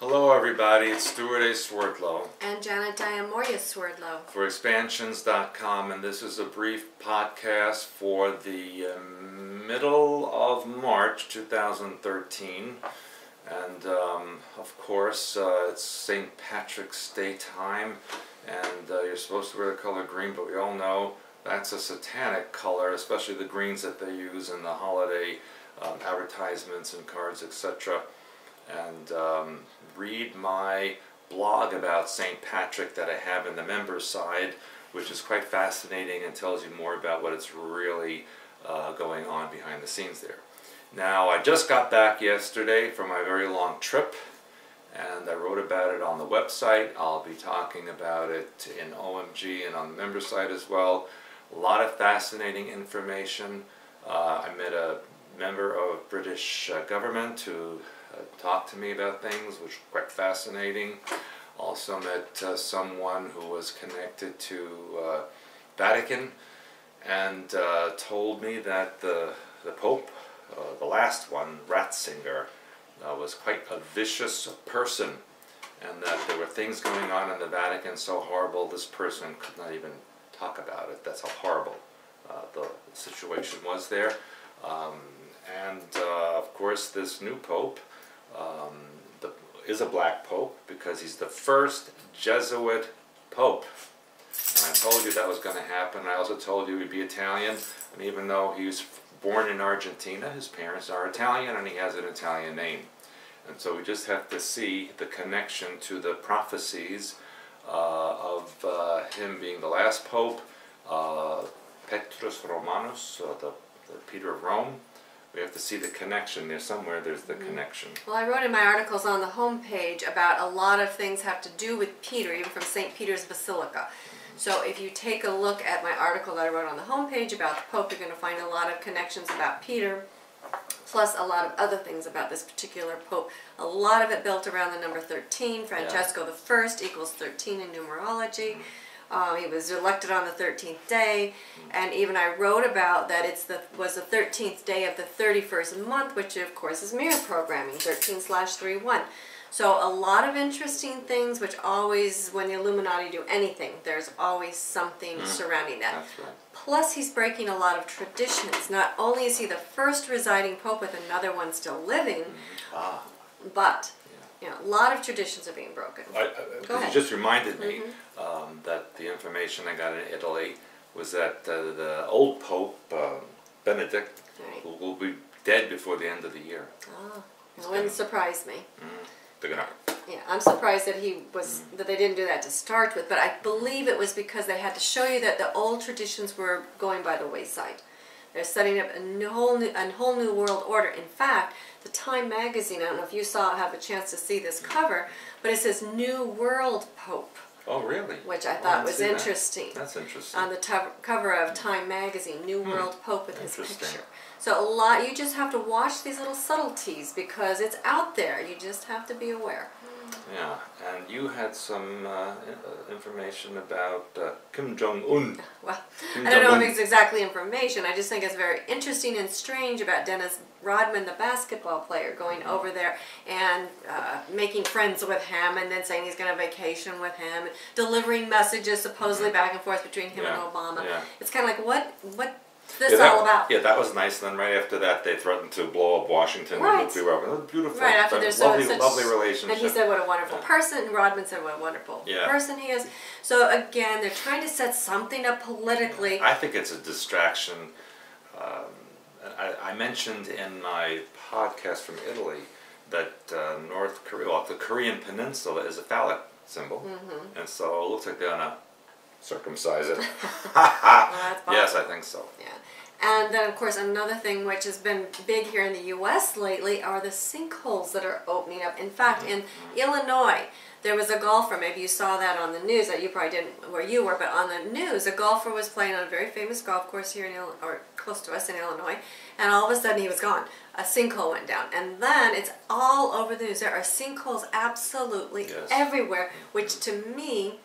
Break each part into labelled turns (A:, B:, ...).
A: Hello everybody, it's Stuart A. Swerdlow
B: and Janet Diamoria Swerdlow
A: for Expansions.com, and this is a brief podcast for the middle of March 2013. And of course it's St. Patrick's Day time, and you're supposed to wear the color green, but we all know that's a satanic color, especially the greens that they use in the holiday advertisements and cards, etc. And read my blog about St. Patrick that I have in the members side, which is quite fascinating and tells you more about what is really going on behind the scenes there. Now, I just got back yesterday from my very long trip, and I wrote about it on the website. I'll be talking about it in OMG and on the member site as well. A lot of fascinating information. I met a member of British government who talked to me about things, which were quite fascinating. Also met someone who was connected to Vatican, and told me that the Pope, the last one, Ratzinger, was quite a vicious person, and that there were things going on in the Vatican so horrible this person could not even talk about it. That's how horrible the situation was there. Of course, this new Pope is a black Pope because he's the first Jesuit Pope. And I told you that was going to happen. I also told you he'd be Italian, and even though he was born in Argentina, his parents are Italian and he has an Italian name. And so we just have to see the connection to the prophecies of him being the last Pope, Petrus Romanus, the Peter of Rome. We have to see the connection there. Somewhere there's the connection.
B: Well, I wrote in my articles on the homepage about a lot of things have to do with Peter, even from St. Peter's Basilica. So if you take a look at my article that I wrote on the homepage about the Pope, you're going to find a lot of connections about Peter, plus a lot of other things about this particular Pope. A lot of it built around the number 13. Francesco I equals 13 in numerology. He was elected on the 13th day, and even I wrote about that was the 13th day of the 31st month, which of course is mirror programming, 13/31. So a lot of interesting things, which always, when the Illuminati do anything, there's always something surrounding that.
A: That's right.
B: Plus, he's breaking a lot of traditions. Not only is he the first residing Pope with another one still living, but you know, a lot of traditions are being broken. Go ahead.
A: You just reminded me that the information I got in Italy was that the old Pope, Benedict, will be dead before the end of the year.
B: Oh, it wouldn't surprise me.
A: They're gonna.
B: Yeah, I'm surprised that that they didn't do that to start with, but I believe it was because they had to show you that the old traditions were going by the wayside. They're setting up a whole new world order. In fact, the Time magazine, I don't know if you have a chance to see this cover, but it says New World Pope.
A: Oh, really?
B: Which I thought was interesting.
A: That's interesting.
B: On the cover of Time magazine, New World Pope with his picture. So you just have to watch these little subtleties because it's out there. You just have to be aware.
A: Yeah, and you had some information about Kim Jong-un.
B: Well, I don't know if it's exactly information. I just think it's very interesting and strange about Dennis Rodman, the basketball player, going over there and making friends with him, and then saying he's going to vacation with him, delivering messages supposedly back and forth between him and Obama. Yeah. It's kind of like, what's this all about?
A: Yeah, that was nice. And then right after that, they threatened to blow up Washington with nuclear weapons. It was beautiful.
B: Right after there's
A: lovely relationship.
B: And he said, "What a wonderful person." And Rodman said, "What a wonderful person he is." So again, they're trying to set something up politically.
A: I think it's a distraction. I mentioned in my podcast from Italy that North Korea, well, the Korean Peninsula is a phallic symbol, and so it looks like they're gonna circumcise it. Yes, I think so.
B: Yeah. And then, of course, another thing which has been big here in the U.S. lately are the sinkholes that are opening up. In fact, in Illinois, there was a golfer, maybe you saw that on the news, that you probably didn't where you were, but on the news, a golfer was playing on a very famous golf course here in or close to us in Illinois, and all of a sudden he was gone. A sinkhole went down. And then it's all over the news. There are sinkholes absolutely everywhere, which to me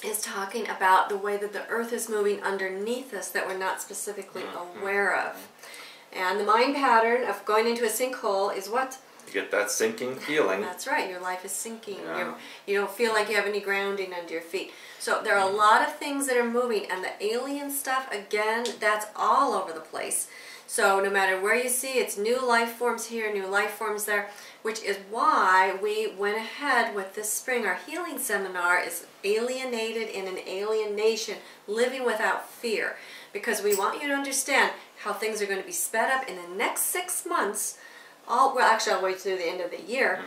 B: is talking about the way that the earth is moving underneath us that we're not specifically aware of. And the mind pattern of going into a sinkhole is what?
A: You get that sinking feeling.
B: That's right. Your life is sinking.
A: Yeah.
B: You don't feel like you have any grounding under your feet. So there are a lot of things that are moving, and the alien stuff, again, that's all over the place. So no matter where you see, it's new life forms here, new life forms there, which is why we went ahead with this spring. Our healing seminar is Alienated in an Alien Nation, Living Without Fear, because we want you to understand how things are going to be sped up in the next 6 months, well, actually all the way through the end of the year,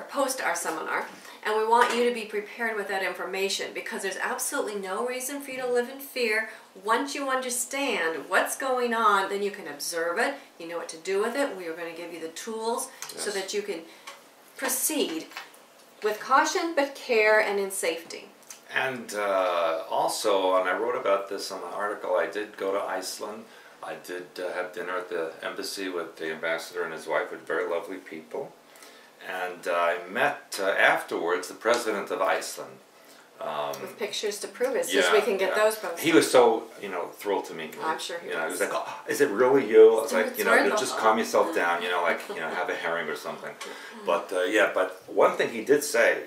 B: post our seminar. And we want you to be prepared with that information, because there's absolutely no reason for you to live in fear. Once you understand what's going on, then you can observe it, you know what to do with it. We are going to give you the tools so that you can proceed with caution but care and in safety.
A: And also, and I wrote about this in my article, I did go to Iceland. I did have dinner at the embassy with the ambassador and his wife, with very lovely people. And I met afterwards the president of Iceland.
B: With pictures to prove it, so we can get those posted.
A: He was so, throlled to meet me.
B: I'm sure he was.
A: He was like, "Oh, is it really you?" I was like,
B: It's
A: just calm yourself down, like, have a herring or something. But but one thing he did say,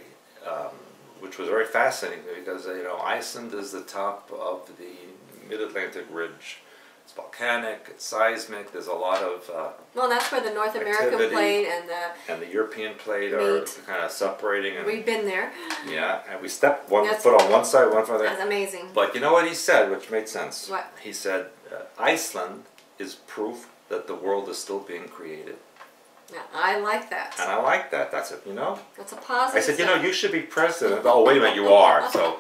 A: which was very fascinating, because Iceland is the top of the Mid-Atlantic Ridge. It's volcanic, it's seismic, there's a lot of
B: well, that's where the North American plate and the
A: European plate are kind of separating. And,
B: we've been there.
A: Yeah, and we stepped one foot on one side, one foot on the other.
B: That's amazing.
A: But you know what he said, which made sense?
B: What?
A: He said, Iceland is proof that the world is still being created.
B: Yeah, I like that.
A: And I like that. That's it,
B: That's a positive.
A: I said, you should be president. Oh, wait a minute, you are. So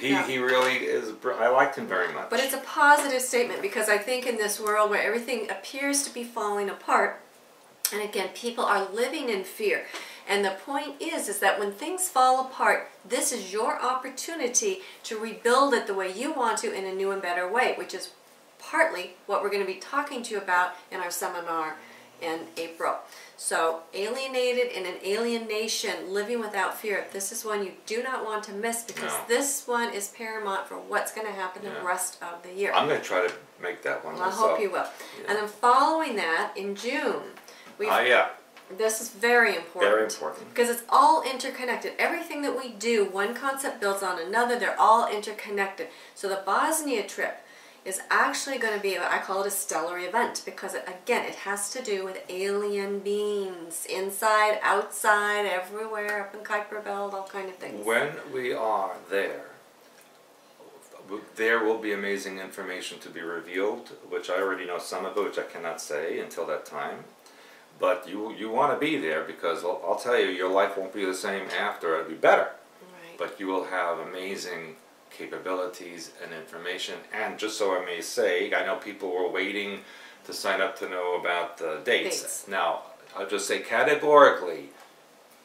A: he really is, I liked him very much.
B: But it's a positive statement, because I think in this world where everything appears to be falling apart, and again, people are living in fear. And the point is that when things fall apart, this is your opportunity to rebuild it the way you want to, in a new and better way, which is partly what we're going to be talking to you about in our seminar in April. So, Alienated in an Alien Nation, Living Without Fear. This is one you do not want to miss, because this one is paramount for what's going to happen the rest of the year.
A: I'm going to try to make that one myself.
B: I hope you will. Yeah. And then following that, in June, this is very important.
A: Very important.
B: Because it's all interconnected. Everything that we do, one concept builds on another. They're all interconnected. So the Bosnia trip is actually going to be, I call it a stellar event, because again, it has to do with alien beings, inside, outside, everywhere, up in Kuiper Belt, all kind of things.
A: When we are there will be amazing information to be revealed, which I already know some of it, which I cannot say until that time. But you want to be there, because I'll tell you, your life won't be the same after. It'll be better.
B: Right.
A: But you will have amazing capabilities and information. And just so I may say, I know people were waiting to sign up to know about the dates. Now, I'll just say categorically,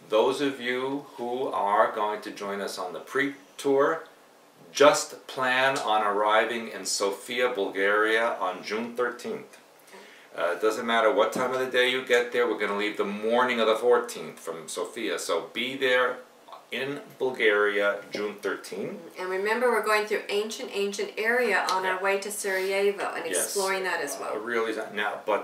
A: those of you who are going to join us on the pre-tour, just plan on arriving in Sofia, Bulgaria on June 13th. It doesn't matter what time of the day you get there. We're going to leave the morning of the 14th from Sofia. So be there in Bulgaria, June 13th.
B: And remember, we're going through ancient area on our way to Sarajevo and exploring that as well.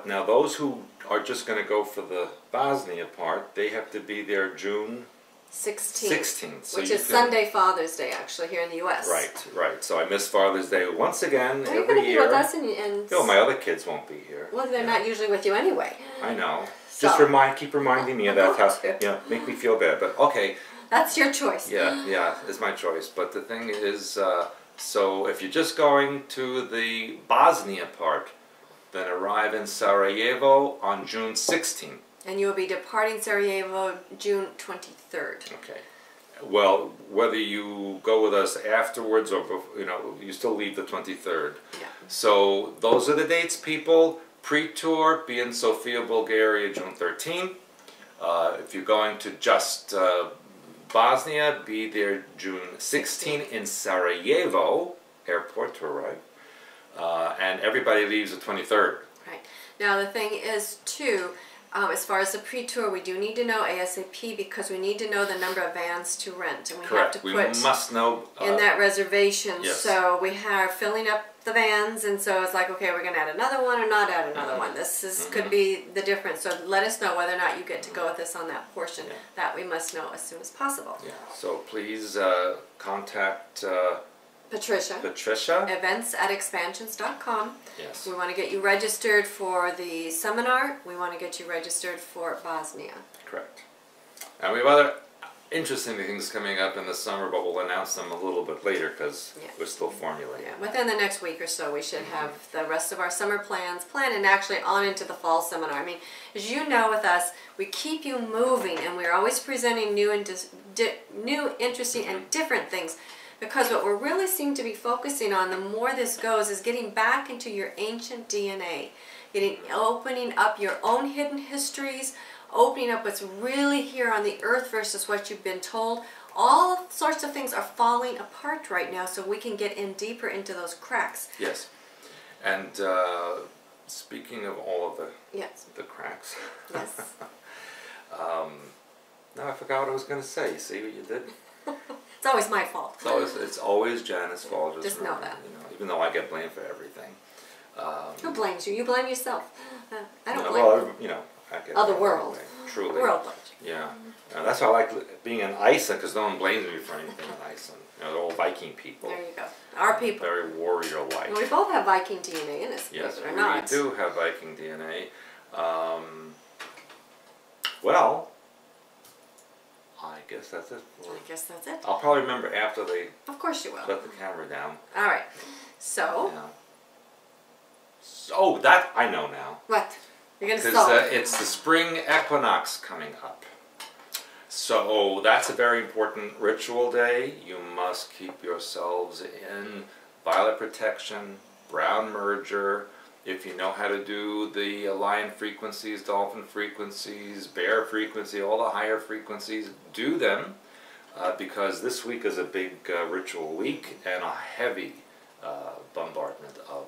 A: Now those who are just going to go for the Bosnia part, they have to be there June 16th. So
B: which is Sunday Father's Day, actually, here in the U.S.
A: Right. So I miss Father's Day once again every year.
B: You're going to be with us and
A: my other kids won't be here.
B: Well, they're not usually with you anyway.
A: I know. So. Just keep reminding me of that. Make me feel bad. But okay.
B: That's your choice.
A: Yeah, it's my choice. But the thing is, so if you're just going to the Bosnia part, then arrive in Sarajevo on June 16th.
B: And you will be departing Sarajevo June 23rd.
A: Okay. Well, whether you go with us afterwards or you still leave the 23rd.
B: Yeah.
A: So those are the dates, people. Pre-tour, be in Sofia, Bulgaria, June 13th. If you're going to just Bosnia, be there June 16th in Sarajevo airport to arrive. And everybody leaves the 23rd.
B: Right. Now the thing is, too, as far as the pre-tour, we do need to know ASAP, because we need to know the number of vans to rent. And we have to put
A: must know
B: in that reservation.
A: Yes.
B: So we are filling up the vans, and so it's like, okay, we're going to add another one or not add another one. This is could be the difference. So let us know whether or not you get to go with us on that portion. That we must know as soon as possible.
A: Yeah. So please contact
B: Patricia. Events@expansions.com.
A: Yes.
B: We want to get you registered for the seminar. We want to get you registered for Bosnia.
A: Correct. And we have other interesting things coming up in the summer, but we'll announce them a little bit later because we're still formulating.
B: Yeah, within the next week or so, we should have the rest of our summer plans planned and actually on into the fall seminar. I mean, as you know with us, we keep you moving, and we're always presenting new and new, interesting, and different things. Because what we're really seem to be focusing on, the more this goes, is getting back into your ancient DNA, opening up your own hidden histories, opening up what's really here on the earth versus what you've been told. All sorts of things are falling apart right now, so we can get in deeper into those cracks.
A: Yes. And speaking of all of the cracks.
B: Yes.
A: Now I forgot what I was going to say. See what you did?
B: It's always my fault.
A: It's always Janet's fault.
B: Just know that.
A: You know, even though I get blamed for everything.
B: Who blames you? You blame yourself. I don't blame
A: well, you know, I get
B: the world.
A: Truly.
B: The world blames you.
A: Yeah. That's why I like being in Iceland, because no one blames me for anything in Iceland. You know, they're all Viking people.
B: There you go. Our people.
A: Very warrior-like.
B: Well, we both have Viking DNA in us,
A: yes,
B: believe it or
A: we
B: not.
A: do have Viking DNA. Well, I guess that's it.
B: I guess that's it.
A: I'll probably remember after they
B: Of course you will.
A: shut the camera down.
B: All right. So.
A: Yeah. Oh, that I know now.
B: What? You're going to
A: Because
B: solve.
A: it's the spring equinox coming up. So that's a very important ritual day. You must keep yourselves in violet protection, brown merger. If you know how to do the lion frequencies, dolphin frequencies, bear frequency, all the higher frequencies, do them. Because this week is a big ritual week and a heavy bombardment of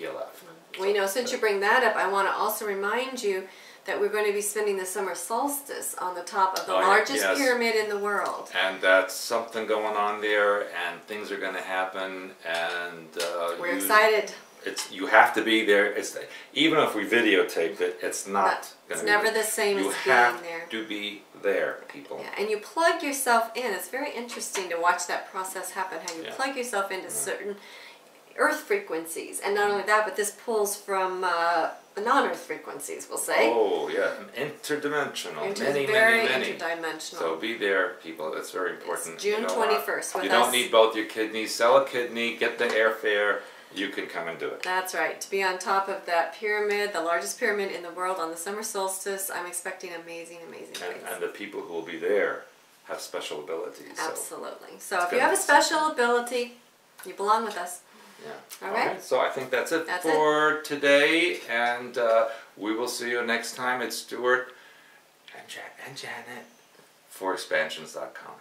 A: ELF.
B: Well, you know, since you bring that up, I want to also remind you that we're going to be spending the summer solstice on the top of the largest pyramid in the world.
A: And that's something going on there, and things are going to happen, and
B: we're excited.
A: You have to be there. Even if we videotape it, it's not going to be.
B: It's never the same as being there.
A: You have to be there, people.
B: Yeah, and you plug yourself in. It's very interesting to watch that process happen, how you plug yourself into certain earth frequencies. And not only that, but this pulls from non-earth frequencies, we'll say.
A: Oh, yeah. Interdimensional. Many,
B: very
A: many.
B: interdimensional.
A: So be there, people. That's very important.
B: It's June 21st.
A: You don't need both your kidneys. Sell a kidney, get the airfare. You can come and do it.
B: That's right. To be on top of that pyramid, the largest pyramid in the world on the summer solstice, I'm expecting amazing, amazing things.
A: And the people who will be there have special abilities.
B: Absolutely. So if you have a special ability, you belong with us.
A: Yeah.
B: All right.
A: So I think that's it for today, and we will see you next time. It's Stuart and Janet for expansions.com.